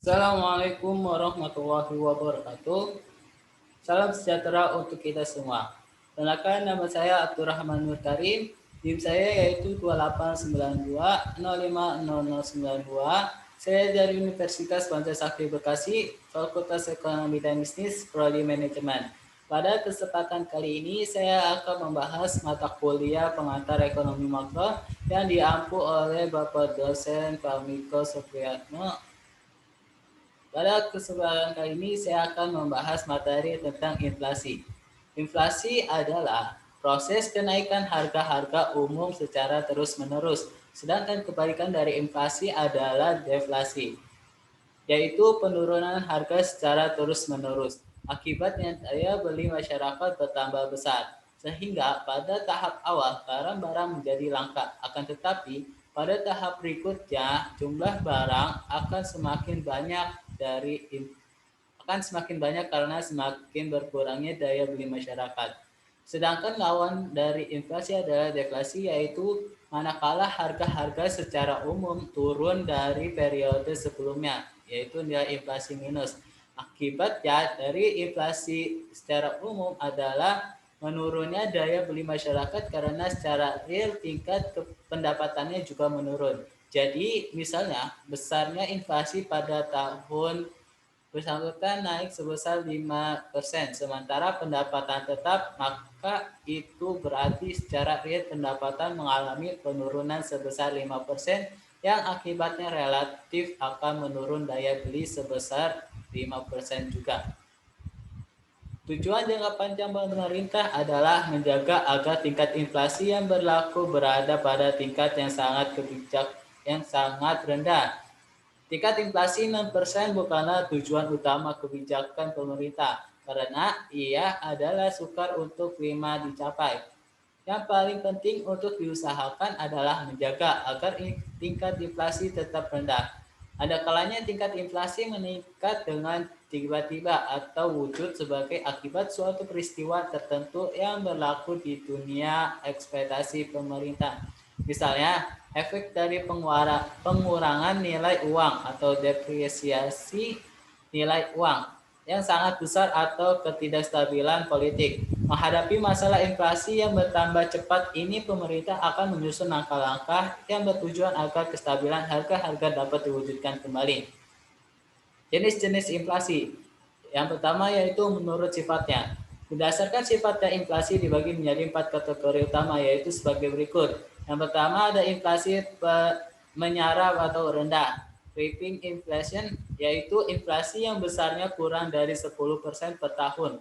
Assalamualaikum warahmatullahi wabarakatuh. Salam sejahtera untuk kita semua. Perkenalkan, nama saya Abdurrahman Nur Karim. NIM saya yaitu 2892050092. Saya dari Universitas Pancasakti Bekasi, Fakultas Ekonomi dan Bisnis, Prodi Manajemen. Pada kesempatan kali ini saya akan membahas mata kuliah pengantar ekonomi makro yang diampu oleh Bapak dosen Kamiko Supriyatno. Pada kesempatan kali ini saya akan membahas materi tentang inflasi. Inflasi adalah proses kenaikan harga-harga umum secara terus-menerus, sedangkan kebalikan dari inflasi adalah deflasi, yaitu penurunan harga secara terus-menerus. Akibatnya daya beli masyarakat bertambah besar, sehingga pada tahap awal barang-barang menjadi langka. Akan tetapi, pada tahap berikutnya jumlah barang akan semakin banyak dari akan semakin banyak karena semakin berkurangnya daya beli masyarakat. Sedangkan lawan dari inflasi adalah deflasi, yaitu manakala harga-harga secara umum turun dari periode sebelumnya, yaitu nilai inflasi minus. Akibatnya dari inflasi secara umum adalah menurunnya daya beli masyarakat karena secara real tingkat pendapatannya juga menurun. Jadi misalnya besarnya inflasi pada tahun bersangkutan naik sebesar 5%, sementara pendapatan tetap, maka itu berarti secara real pendapatan mengalami penurunan sebesar 5%, yang akibatnya relatif akan menurun daya beli sebesar 5% juga. Tujuan jangka panjang pemerintah adalah menjaga agar tingkat inflasi yang berlaku berada pada tingkat yang sangat rendah. Tingkat inflasi 6% bukanlah tujuan utama kebijakan pemerintah, karena ia adalah sukar untuk lima dicapai. Yang paling penting untuk diusahakan adalah menjaga agar tingkat inflasi tetap rendah. Ada kalanya tingkat inflasi meningkat dengan tiba-tiba atau wujud sebagai akibat suatu peristiwa tertentu yang berlaku di dunia ekspektasi pemerintah. Misalnya, efek dari pengurangan nilai uang atau depresiasi nilai uang yang sangat besar atau ketidakstabilan politik. Menghadapi masalah inflasi yang bertambah cepat ini, pemerintah akan menyusun langkah-langkah yang bertujuan agar kestabilan harga-harga dapat diwujudkan kembali. Jenis-jenis inflasi. Yang pertama yaitu menurut sifatnya. Berdasarkan sifatnya, inflasi dibagi menjadi 4 kategori utama, yaitu sebagai berikut. Yang pertama ada inflasi menyerap atau rendah. Creeping inflation, yaitu inflasi yang besarnya kurang dari 10% per tahun.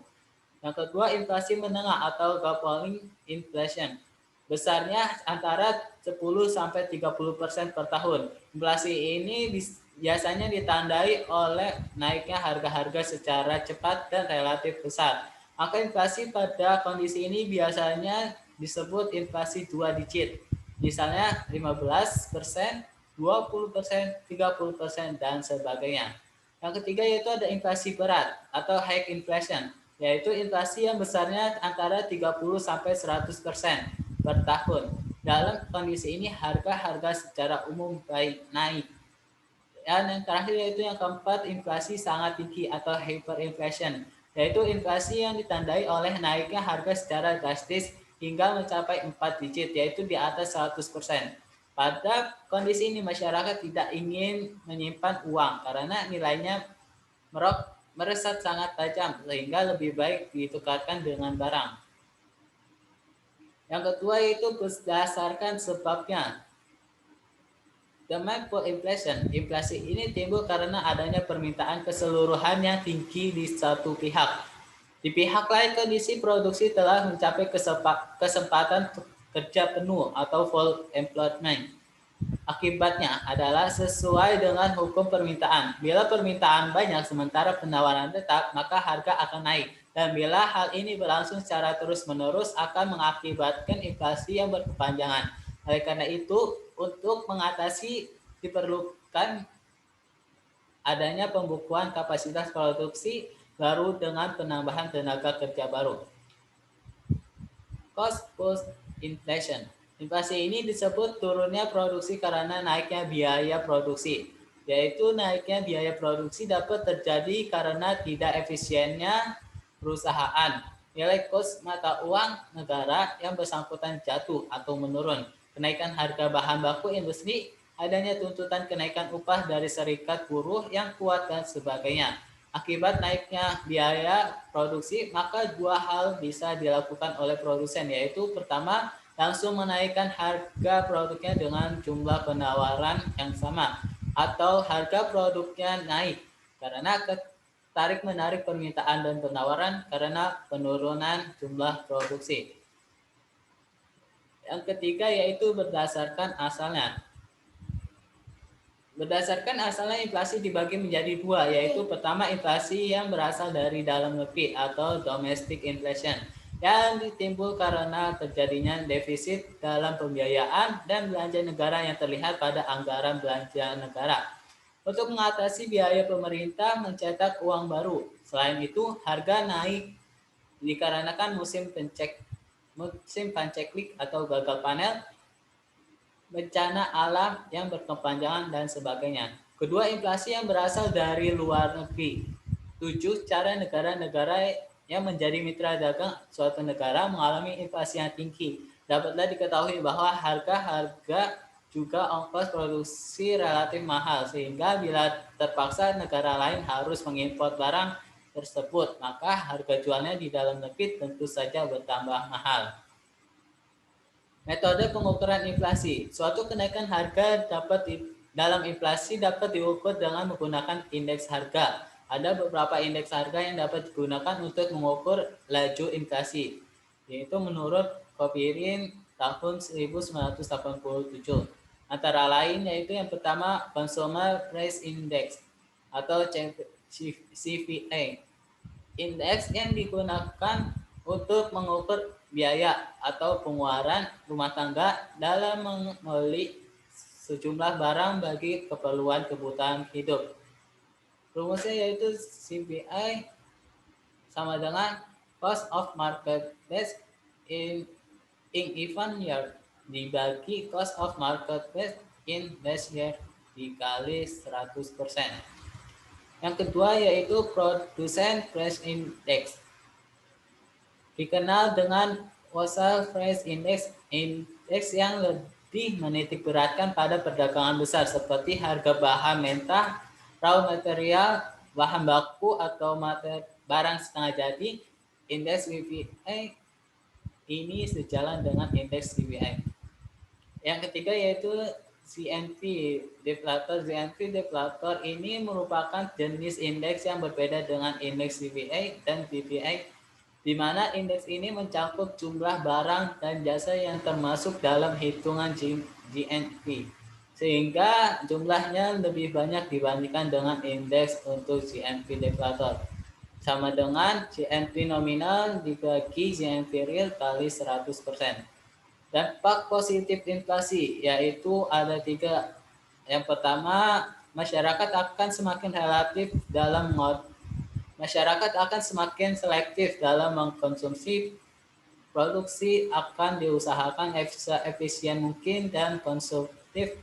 Yang kedua, inflasi menengah atau gapling inflation. Besarnya antara 10-30% per tahun. Inflasi ini biasanya ditandai oleh naiknya harga-harga secara cepat dan relatif besar. Maka inflasi pada kondisi ini biasanya disebut inflasi 2 digit. Misalnya 15%, 20%, 30%, dan sebagainya. Yang ketiga yaitu ada inflasi berat atau high inflation, yaitu inflasi yang besarnya antara 30-100% per tahun. Dalam kondisi ini harga-harga secara umum naik. Dan yang terakhir yaitu yang keempat, inflasi sangat tinggi atau hyperinflation, yaitu inflasi yang ditandai oleh naiknya harga secara drastis hingga mencapai 4 digit, yaitu di atas 100%. Pada kondisi ini masyarakat tidak ingin menyimpan uang karena nilainya meresat sangat tajam, sehingga lebih baik ditukarkan dengan barang. Yang kedua yaitu berdasarkan sebabnya. Demand for inflation. Inflasi ini timbul karena adanya permintaan keseluruhan yang tinggi di satu pihak. Di pihak lain, kondisi produksi telah mencapai kesempatan kerja penuh atau full employment. Akibatnya adalah sesuai dengan hukum permintaan. Bila permintaan banyak sementara penawaran tetap, maka harga akan naik. Dan bila hal ini berlangsung secara terus-menerus akan mengakibatkan inflasi yang berkepanjangan. Oleh karena itu, untuk mengatasi diperlukan adanya pembukuan kapasitas produksi baru dengan penambahan tenaga kerja baru. Cost push inflation. Inflasi ini disebut turunnya produksi karena naiknya biaya produksi. yaitu naiknya biaya produksi dapat terjadi karena tidak efisiennya perusahaan. Nilai kurs mata uang negara yang bersangkutan jatuh atau menurun. Kenaikan harga bahan baku industri, adanya tuntutan kenaikan upah dari serikat buruh yang kuat dan sebagainya. Akibat naiknya biaya produksi, maka dua hal bisa dilakukan oleh produsen, yaitu pertama, langsung menaikkan harga produknya dengan jumlah penawaran yang sama, atau harga produknya naik karena tarik-menarik permintaan dan penawaran karena penurunan jumlah produksi. Yang ketiga yaitu berdasarkan asalnya. Berdasarkan asalnya inflasi dibagi menjadi dua, yaitu pertama inflasi yang berasal dari dalam negeri atau domestic inflation yang ditimbul karena terjadinya defisit dalam pembiayaan dan belanja negara yang terlihat pada anggaran belanja negara. Untuk mengatasi biaya pemerintah mencetak uang baru. Selain itu, harga naik dikarenakan musim panceklik atau gagal panen, bencana alam yang berkepanjangan, dan sebagainya. Kedua, inflasi yang berasal dari luar negeri. 7. Cara negara-negara yang menjadi mitra dagang suatu negara mengalami inflasi yang tinggi. Dapatlah diketahui bahwa harga-harga juga ongkos produksi relatif mahal, sehingga bila terpaksa negara lain harus mengimpor barang tersebut, maka harga jualnya di dalam negeri tentu saja bertambah mahal. Metode pengukuran inflasi. Suatu kenaikan harga dalam inflasi dapat diukur dengan menggunakan indeks harga. Ada beberapa indeks harga yang dapat digunakan untuk mengukur laju inflasi, yaitu menurut Kopirin tahun 1987. Antara lain yaitu yang pertama Consumer Price Index atau CPI. Indeks yang digunakan untuk mengukur biaya atau pengeluaran rumah tangga dalam membeli sejumlah barang bagi keperluan kebutuhan hidup. Rumusnya yaitu CPI sama dengan cost of market base in even year dibagi cost of market base in base year dikali 100%. Yang kedua yaitu Producer Price Index, dikenal dengan Wholesale Price Index, indeks yang lebih menitik beratkan pada perdagangan besar seperti harga bahan mentah, raw material, bahan baku atau barang setengah jadi. Indeks CPI ini sejalan dengan indeks CPI. Yang ketiga yaitu CNP deflator. CNP deflator ini merupakan jenis indeks yang berbeda dengan indeks CPI dan PPI, di mana indeks ini mencakup jumlah barang dan jasa yang termasuk dalam hitungan GNP, sehingga jumlahnya lebih banyak dibandingkan dengan indeks untuk GNP deflator. Sama dengan GNP nominal dibagi GNP real kali 100%. Dampak positif inflasi yaitu ada tiga. Yang pertama, masyarakat akan semakin selektif dalam mengkonsumsi. Produksi akan diusahakan efisien mungkin dan konsumtif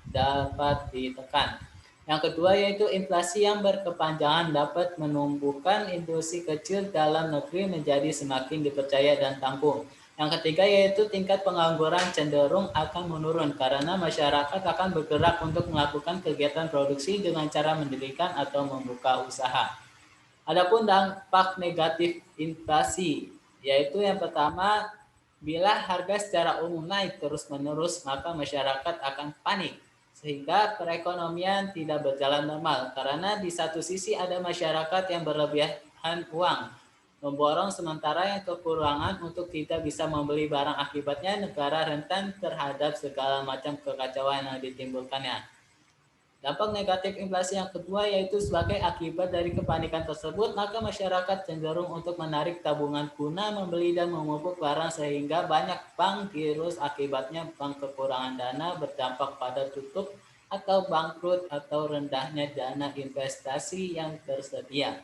dapat ditekan. Yang kedua yaitu inflasi yang berkepanjangan dapat menumbuhkan industri kecil dalam negeri menjadi semakin dipercaya dan tangguh. Yang ketiga yaitu tingkat pengangguran cenderung akan menurun karena masyarakat akan bergerak untuk melakukan kegiatan produksi dengan cara mendirikan atau membuka usaha. Adapun dampak negatif inflasi yaitu yang pertama, bila harga secara umum naik terus-menerus maka masyarakat akan panik sehingga perekonomian tidak berjalan normal karena di satu sisi ada masyarakat yang berlebihan uang memborong sementara yang kekurangan untuk tidak bisa membeli barang, akibatnya negara rentan terhadap segala macam kekacauan yang ditimbulkannya. Dampak negatif inflasi yang kedua yaitu sebagai akibat dari kepanikan tersebut, maka masyarakat cenderung untuk menarik tabungan guna membeli dan memupuk barang sehingga banyak bank girus, akibatnya bank kekurangan dana berdampak pada tutup atau bangkrut atau rendahnya dana investasi yang tersedia.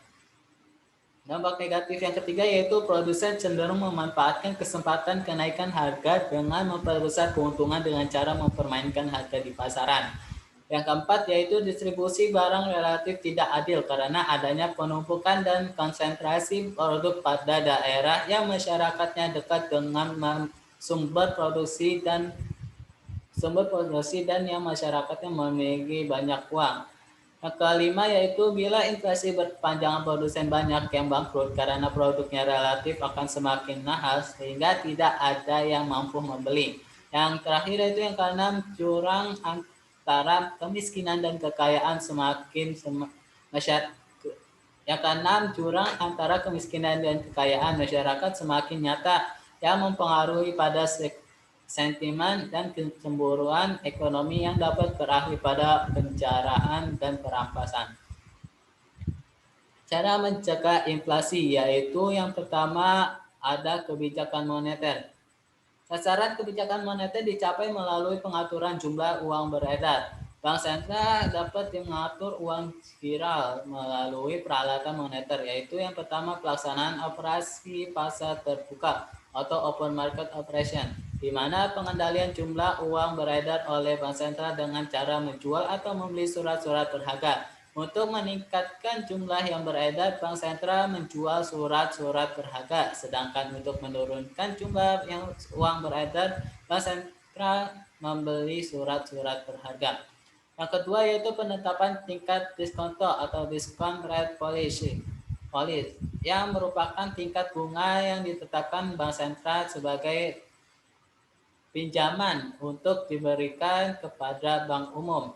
Dampak negatif yang ketiga yaitu produsen cenderung memanfaatkan kesempatan kenaikan harga dengan memperbesar keuntungan dengan cara mempermainkan harga di pasaran. Yang keempat yaitu distribusi barang relatif tidak adil karena adanya penumpukan dan konsentrasi produk pada daerah yang masyarakatnya dekat dengan sumber produksi dan yang masyarakatnya memiliki banyak uang. Yang kelima yaitu bila inflasi berkepanjangan, produsen banyak yang bangkrut karena produknya relatif akan semakin mahal sehingga tidak ada yang mampu membeli. Yang terakhir yaitu yang keenam, jurang antara kemiskinan dan kekayaan yang keenam, jurang antara kemiskinan dan kekayaan masyarakat semakin nyata yang mempengaruhi pada sentimen dan kecemburuan ekonomi yang dapat berakhir pada penjarahan dan perampasan. Cara mencegah inflasi yaitu yang pertama ada kebijakan moneter. Sasaran kebijakan moneter dicapai melalui pengaturan jumlah uang beredar. Bank sentral dapat mengatur uang viral melalui peralatan moneter, yaitu yang pertama pelaksanaan operasi pasar terbuka atau open market operation, di mana pengendalian jumlah uang beredar oleh bank sentral dengan cara menjual atau membeli surat-surat berharga. Untuk meningkatkan jumlah yang beredar, bank sentral menjual surat-surat berharga, sedangkan untuk menurunkan jumlah yang uang beredar, bank sentral membeli surat-surat berharga. Yang kedua yaitu penetapan tingkat diskonto atau discount rate policy, yang merupakan tingkat bunga yang ditetapkan bank sentral sebagai pinjaman untuk diberikan kepada bank umum.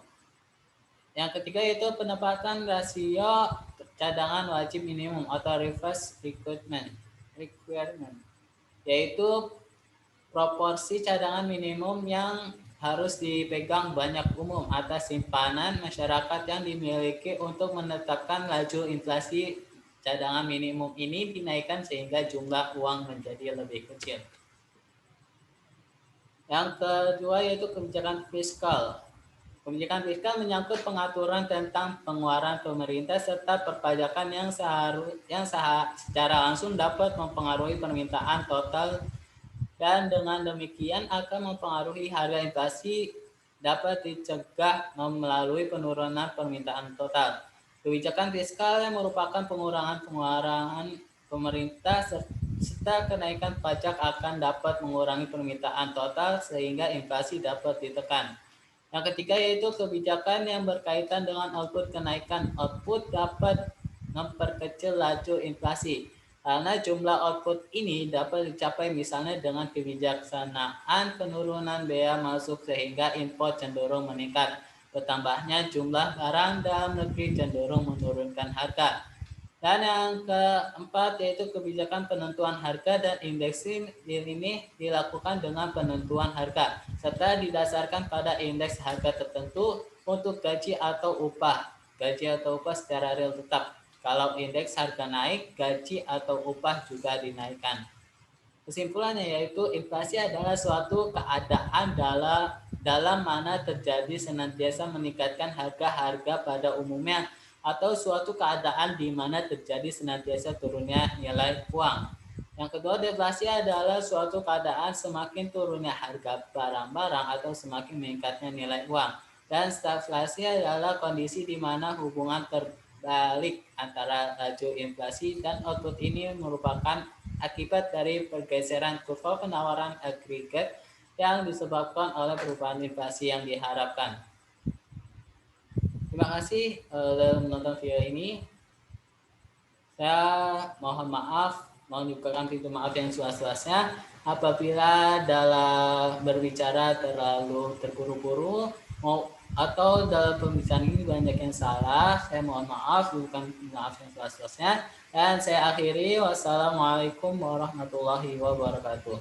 Yang ketiga yaitu penempatan rasio cadangan wajib minimum atau reverse requirement, yaitu proporsi cadangan minimum yang harus dipegang banyak umum atas simpanan masyarakat yang dimiliki. Untuk menetapkan laju inflasi, cadangan minimum ini dinaikkan sehingga jumlah uang menjadi lebih kecil. Yang kedua yaitu kebijakan fiskal. Kebijakan fiskal menyangkut pengaturan tentang pengeluaran pemerintah serta perpajakan yang secara langsung dapat mempengaruhi permintaan total dan dengan demikian akan mempengaruhi harga. Inflasi dapat dicegah melalui penurunan permintaan total. Kebijakan fiskal yang merupakan pengurangan pengeluaran pemerintah serta kenaikan pajak akan dapat mengurangi permintaan total sehingga inflasi dapat ditekan. Yang ketiga yaitu kebijakan yang berkaitan dengan output. Kenaikan output dapat memperkecil laju inflasi karena jumlah output ini dapat dicapai misalnya dengan kebijaksanaan penurunan bea masuk sehingga impor cenderung meningkat. Bertambahnya jumlah barang dalam negeri cenderung menurunkan harga. Dan yang keempat yaitu kebijakan penentuan harga dan indeks ini dilakukan dengan penentuan harga serta didasarkan pada indeks harga tertentu untuk gaji atau upah secara real tetap. Kalau indeks harga naik, gaji atau upah juga dinaikkan. Kesimpulannya yaitu inflasi adalah suatu keadaan dalam mana terjadi senantiasa meningkatkan harga-harga pada umumnya atau suatu keadaan di mana terjadi senantiasa turunnya nilai uang. Yang kedua, deflasi adalah suatu keadaan semakin turunnya harga barang-barang atau semakin meningkatnya nilai uang. Dan stagflasi adalah kondisi di mana hubungan terbalik antara laju inflasi dan output. Ini merupakan akibat dari pergeseran kurva penawaran agregat yang disebabkan oleh perubahan inflasi yang diharapkan. Terima kasih telah menonton video ini. Saya mohon mengucapkan pintu maaf yang seluas-luasnya apabila dalam berbicara terlalu terburu-buru atau dalam pembicaraan ini banyak yang salah. Saya mohon maaf, bukan maaf yang seluas-luasnya. Dan saya akhiri, wassalamualaikum warahmatullahi wabarakatuh.